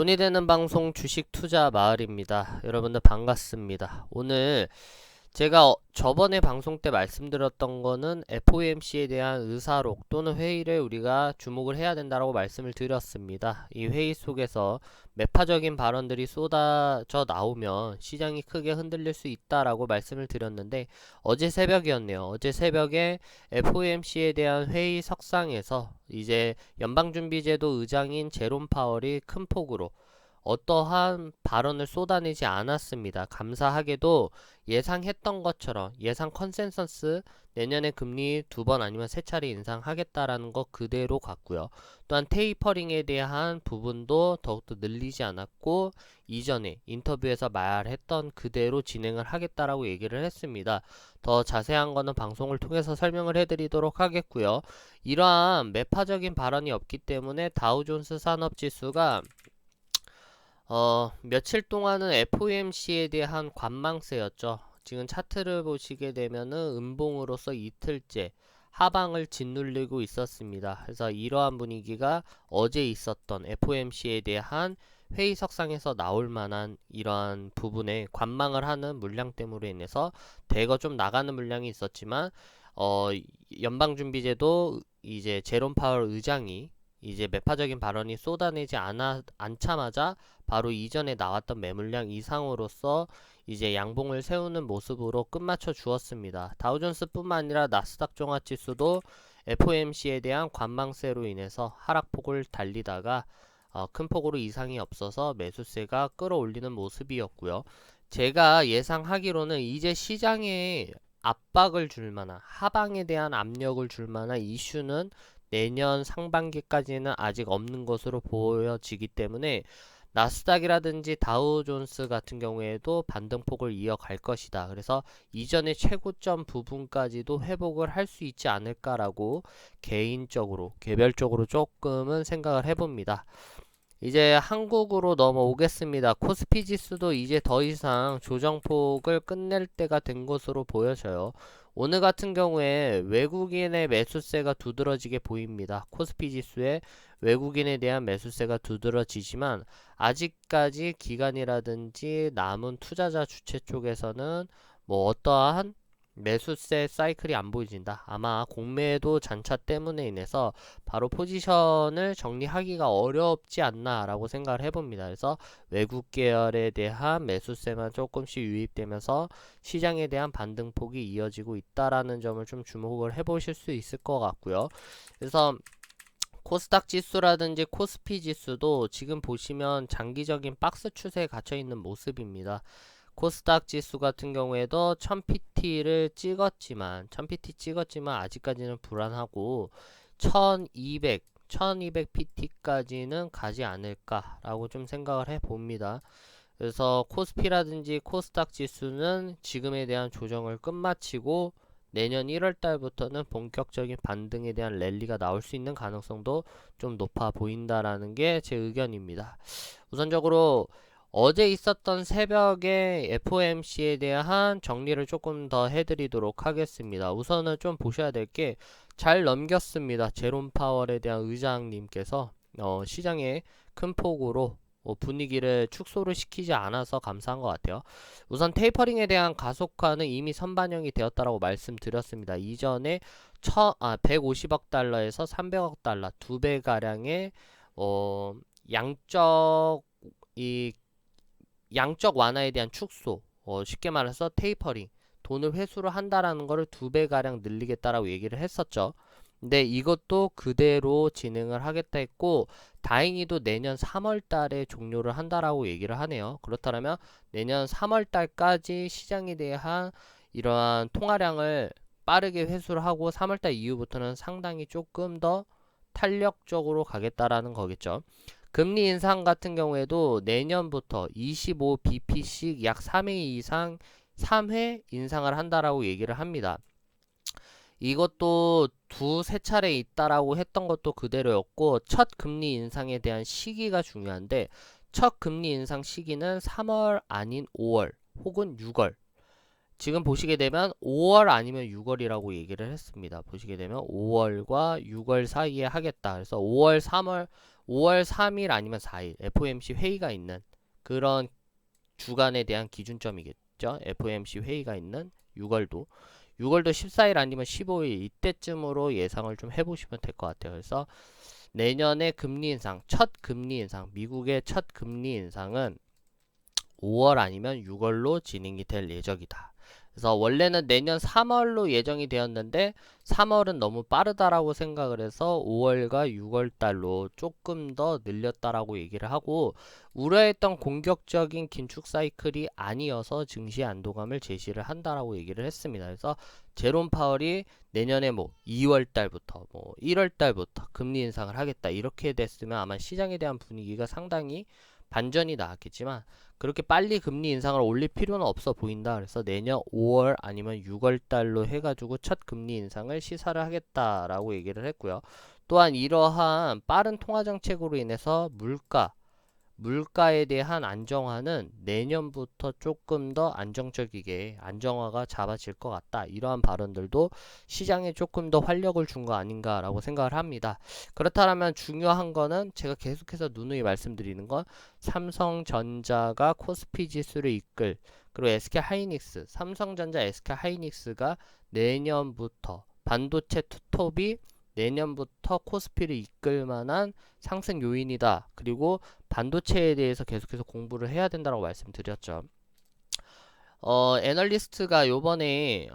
돈이 되는 방송 주식 투자 마을입니다. 여러분들 반갑습니다. 오늘 제가 저번에 방송 때 말씀드렸던 거는 FOMC에 대한 의사록 또는 회의를 우리가 주목을 해야 된다라고 말씀을 드렸습니다. 이 회의 속에서 매파적인 발언들이 쏟아져 나오면 시장이 크게 흔들릴 수 있다라고 말씀을 드렸는데 어제 새벽이었네요. 어제 새벽에 FOMC에 대한 회의 석상에서 이제 연방준비제도 의장인 제롬 파월이 큰 폭으로 어떠한 발언을 쏟아내지 않았습니다. 감사하게도 예상했던 것처럼 예상 컨센서스 내년에 금리 2번 아니면 3차례 인상하겠다라는 거 그대로 갔고요. 또한 테이퍼링에 대한 부분도 더욱더 늘리지 않았고 이전에 인터뷰에서 말했던 그대로 진행을 하겠다라고 얘기를 했습니다. 더 자세한 거는 방송을 통해서 설명을 해드리도록 하겠고요. 이러한 매파적인 발언이 없기 때문에 다우존스 산업지수가 며칠 동안은 FOMC에 대한 관망세였죠. 지금 차트를 보시게 되면은 음봉으로서 이틀째 하방을 짓눌리고 있었습니다. 그래서 이러한 분위기가 어제 있었던 FOMC에 대한 회의석상에서 나올 만한 이러한 부분에 관망을 하는 물량 때문에 인해서 대거 좀 나가는 물량이 있었지만 연방준비제도 이제 제롬 파월 의장이 이제 매파적인 발언이 쏟아내지 않자마자 바로 이전에 나왔던 매물량 이상으로서 이제 양봉을 세우는 모습으로 끝마쳐 주었습니다. 다우존스뿐만 아니라 나스닥 종합지수도 FOMC에 대한 관망세로 인해서 하락폭을 달리다가 큰 폭으로 이상이 없어서 매수세가 끌어올리는 모습이었고요. 제가 예상하기로는 이제 시장에 압박을 줄 만한 하방에 대한 압력을 줄 만한 이슈는 내년 상반기까지는 아직 없는 것으로 보여지기 때문에 나스닥이라든지 다우존스 같은 경우에도 반등폭을 이어갈 것이다. 그래서 이전의 최고점 부분까지도 회복을 할 수 있지 않을까라고 개인적으로, 개별적으로 조금은 생각을 해봅니다. 이제 한국으로 넘어오겠습니다. 코스피 지수도 이제 더 이상 조정폭을 끝낼 때가 된 것으로 보여져요. 오늘 같은 경우에 외국인의 매수세가 두드러지게 보입니다. 코스피 지수에 외국인에 대한 매수세가 두드러지지만 아직까지 기관이라든지 남은 투자자 주체 쪽에서는 뭐 어떠한 매수세 사이클이 안 보여진다. 아마 공매도 잔차 때문에 인해서 바로 포지션을 정리하기가 어렵지 않나 라고 생각을 해봅니다. 그래서 외국 계열에 대한 매수세만 조금씩 유입되면서 시장에 대한 반등폭이 이어지고 있다라는 점을 좀 주목을 해보실 수 있을 것 같고요. 그래서 코스닥 지수라든지 코스피 지수도 지금 보시면 장기적인 박스 추세에 갇혀 있는 모습입니다. 코스닥 지수 같은 경우에도 1000PT를 찍었지만 아직까지는 불안하고 1200PT까지는 가지 않을까라고 좀 생각을 해봅니다. 그래서 코스피라든지 코스닥 지수는 지금에 대한 조정을 끝마치고 내년 1월달부터는 본격적인 반등에 대한 랠리가 나올 수 있는 가능성도 좀 높아 보인다라는 게 제 의견입니다. 우선적으로 어제 있었던 새벽에 FOMC에 대한 정리를 조금 더 해드리도록 하겠습니다. 우선은 좀 보셔야 될 게 잘 넘겼습니다. 제롬 파월에 대한 의장님께서 시장에 큰 폭으로 분위기를 축소를 시키지 않아서 감사한 것 같아요. 우선 테이퍼링에 대한 가속화는 이미 선반영이 되었다라고 말씀드렸습니다. 이전에 150억 달러에서 300억 달러 2배가량의 양적 완화에 대한 축소, 쉽게 말해서 테이퍼링, 돈을 회수를 한다라는 거를 2배가량 늘리겠다라고 얘기를 했었죠. 근데 이것도 그대로 진행을 하겠다 했고 다행히도 내년 3월 달에 종료를 한다라고 얘기를 하네요. 그렇다면 내년 3월 달까지 시장에 대한 이러한 통화량을 빠르게 회수를 하고 3월 달 이후부터는 상당히 조금 더 탄력적으로 가겠다라는 거겠죠. 금리 인상 같은 경우에도 내년부터 25bp씩 약 3회 이상 3회 인상을 한다라고 얘기를 합니다. 이것도 두세 차례 있다라고 했던 것도 그대로였고 첫 금리 인상에 대한 시기가 중요한데 첫 금리 인상 시기는 3월 아닌 5월 혹은 6월 지금 보시게 되면 5월 아니면 6월이라고 얘기를 했습니다. 보시게 되면 5월과 6월 사이에 하겠다. 그래서 5월, 3월, 5월 3일 아니면 4일 FOMC 회의가 있는 그런 주간에 대한 기준점이겠죠. FOMC 회의가 있는 6월도 14일 아니면 15일 이때쯤으로 예상을 좀 해보시면 될 것 같아요. 그래서 내년에 금리 인상, 첫 금리 인상, 미국의 첫 금리 인상은 5월 아니면 6월로 진행이 될 예정이다. 그래서 원래는 내년 3월로 예정이 되었는데 3월은 너무 빠르다라고 생각을 해서 5월과 6월 달로 조금 더 늘렸다라고 얘기를 하고, 우려했던 공격적인 긴축 사이클이 아니어서 증시 안도감을 제시를 한다라고 얘기를 했습니다. 그래서 제롬 파월이 내년에 뭐 2월 달부터 뭐 1월 달부터 금리 인상을 하겠다 이렇게 됐으면 아마 시장에 대한 분위기가 상당히 반전이 나왔겠지만, 그렇게 빨리 금리 인상을 올릴 필요는 없어 보인다. 그래서 내년 5월 아니면 6월 달로 해가지고 첫 금리 인상을 시사를 하겠다라고 얘기를 했고요. 또한 이러한 빠른 통화 정책으로 인해서 물가에 대한 안정화는 내년부터 조금 더 안정적이게 안정화가 잡아질 것 같다. 이러한 발언들도 시장에 조금 더 활력을 준 거 아닌가라고 생각을 합니다. 그렇다면 중요한 거는 제가 계속해서 누누이 말씀드리는 건 삼성전자가 코스피 지수를 이끌, 그리고 SK 하이닉스, 삼성전자 SK하이닉스가 내년부터 반도체 투톱이 내년부터 코스피를 이끌 만한 상승 요인이다. 그리고 반도체에 대해서 계속해서 공부를 해야 된다고 말씀드렸죠. 애널리스트가 요번에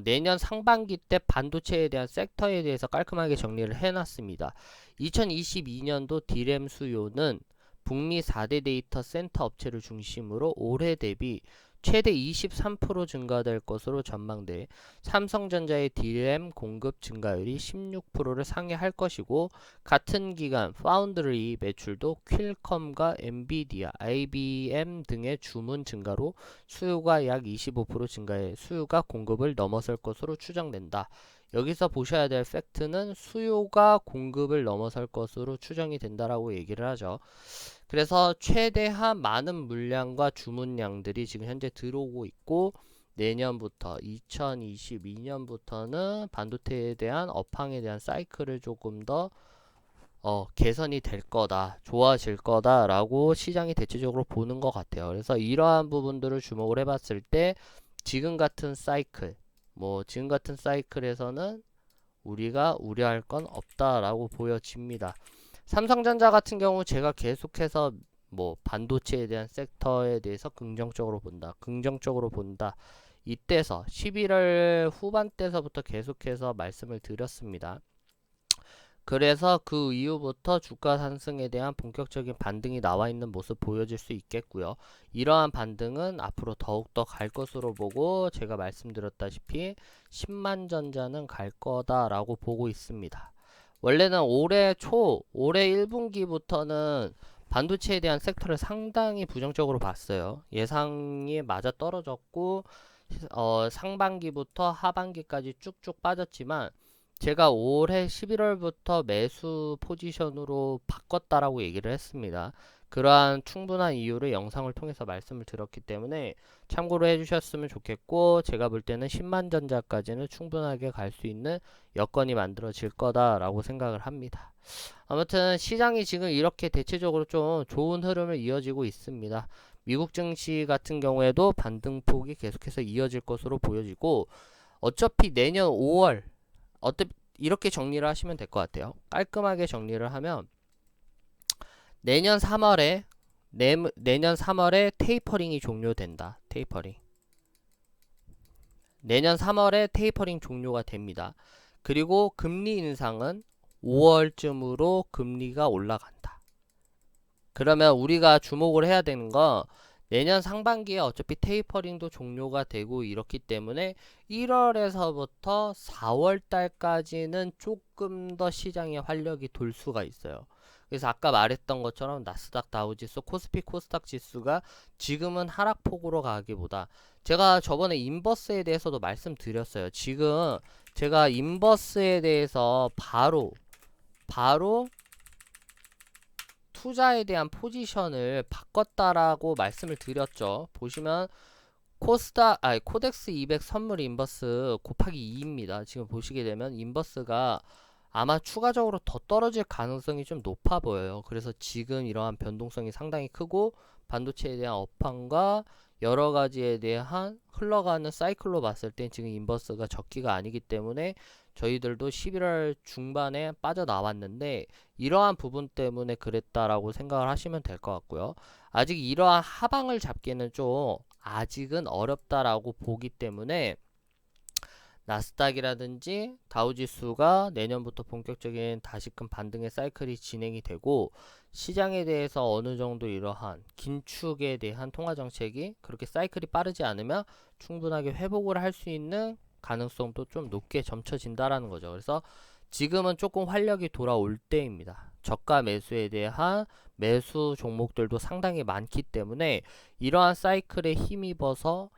내년 상반기 때 반도체에 대한 섹터에 대해서 깔끔하게 정리를 해놨습니다. 2022년도 디램 수요는 북미 4대 데이터 센터 업체를 중심으로 올해 대비 최대 23% 증가될 것으로 전망돼 삼성전자의 디램 공급 증가율이 16%를 상회할 것이고, 같은 기간 파운드리 매출도 퀼컴과 엔비디아, IBM 등의 주문 증가로 수요가 약 25% 증가해 수요가 공급을 넘어설 것으로 추정된다. 여기서 보셔야 될 팩트는 수요가 공급을 넘어설 것으로 추정이 된다라고 얘기를 하죠. 그래서 최대한 많은 물량과 주문량들이 지금 현재 들어오고 있고, 내년부터 2022년부터는 반도체에 대한 업황에 대한 사이클을 조금 더 개선이 될 거다, 좋아질 거다라고 시장이 대체적으로 보는 것 같아요. 그래서 이러한 부분들을 주목을 해봤을 때 지금 같은 사이클에서는 우리가 우려할 건 없다라고 보여집니다. 삼성전자 같은 경우 제가 계속해서 뭐 반도체에 대한 섹터에 대해서 긍정적으로 본다. 이때서 11월 후반때서부터 계속해서 말씀을 드렸습니다. 그래서 그 이후부터 주가 상승에 대한 본격적인 반등이 나와 있는 모습 보여질 수 있겠고요. 이러한 반등은 앞으로 더욱더 갈 것으로 보고, 제가 말씀드렸다시피 10만 전자는 갈 거다라고 보고 있습니다. 원래는 올해 1분기부터는 반도체에 대한 섹터를 상당히 부정적으로 봤어요. 예상이 맞아 떨어졌고, 상반기부터 하반기까지 쭉쭉 빠졌지만, 제가 올해 11월부터 매수 포지션으로 바꿨다라고 얘기를 했습니다. 그러한 충분한 이유를 영상을 통해서 말씀을 드렸기 때문에 참고로 해주셨으면 좋겠고, 제가 볼 때는 10만 전자까지는 충분하게 갈 수 있는 여건이 만들어질 거다라고 생각을 합니다. 아무튼 시장이 지금 이렇게 대체적으로 좀 좋은 흐름을 이어지고 있습니다. 미국 증시 같은 경우에도 반등폭이 계속해서 이어질 것으로 보여지고, 어차피 내년 5월 이렇게 정리를 하시면 될 것 같아요. 깔끔하게 정리를 하면 내년 3월에 테이퍼링이 종료된다. 내년 3월에 테이퍼링 종료가 됩니다. 그리고 금리 인상은 5월쯤으로 금리가 올라간다. 그러면 우리가 주목을 해야 되는 건 내년 상반기에 어차피 테이퍼링도 종료가 되고 이렇기 때문에 1월에서부터 4월 달까지는 조금 더 시장의 활력이 돌 수가 있어요. 그래서 아까 말했던 것처럼 나스닥 다우지수, 코스피 코스닥 지수가 지금은 하락폭으로 가기보다, 제가 저번에 인버스에 대해서도 말씀드렸어요. 지금 제가 인버스에 대해서 바로 투자에 대한 포지션을 바꿨다라고 말씀을 드렸죠. 보시면 코덱스 200 선물 인버스 곱하기 2입니다. 지금 보시게 되면 인버스가 아마 추가적으로 더 떨어질 가능성이 좀 높아 보여요. 그래서 지금 이러한 변동성이 상당히 크고 반도체에 대한 업황과 여러 가지에 대한 흘러가는 사이클로 봤을 때 지금 인버스가 적기가 아니기 때문에 저희들도 11월 중반에 빠져나왔는데 이러한 부분 때문에 그랬다라고 생각을 하시면 될 것 같고요. 아직 이러한 하방을 잡기는 좀 아직은 어렵다라고 보기 때문에 나스닥이라든지 다우지수가 내년부터 본격적인 다시금 반등의 사이클이 진행이 되고 시장에 대해서 어느 정도 이러한 긴축에 대한 통화 정책이 그렇게 사이클이 빠르지 않으면 충분하게 회복을 할 수 있는 가능성도 좀 높게 점쳐진다라는 거죠. 그래서 지금은 조금 활력이 돌아올 때입니다. 저가 매수에 대한 매수 종목들도 상당히 많기 때문에 이러한 사이클에 힘입어서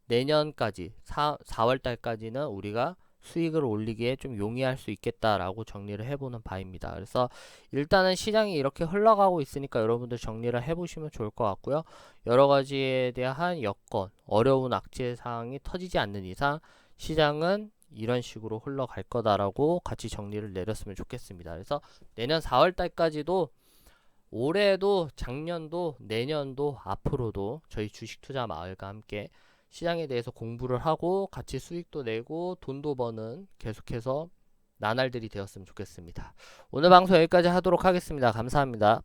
내년까지 4월 달까지는 우리가 수익을 올리기에 좀 용이할 수 있겠다라고 정리를 해보는 바입니다. 그래서 일단은 시장이 이렇게 흘러가고 있으니까 여러분들 정리를 해보시면 좋을 것 같고요. 여러 가지에 대한 여건, 어려운 악재 사항이 터지지 않는 이상 시장은 이런 식으로 흘러갈 거다라고 같이 정리를 내렸으면 좋겠습니다. 그래서 내년 4월 달까지도 올해도 작년도 내년도 앞으로도 저희 주식 투자 마을과 함께 시장에 대해서 공부를 하고 같이 수익도 내고 돈도 버는 계속해서 나날들이 되었으면 좋겠습니다. 오늘 방송 여기까지 하도록 하겠습니다. 감사합니다.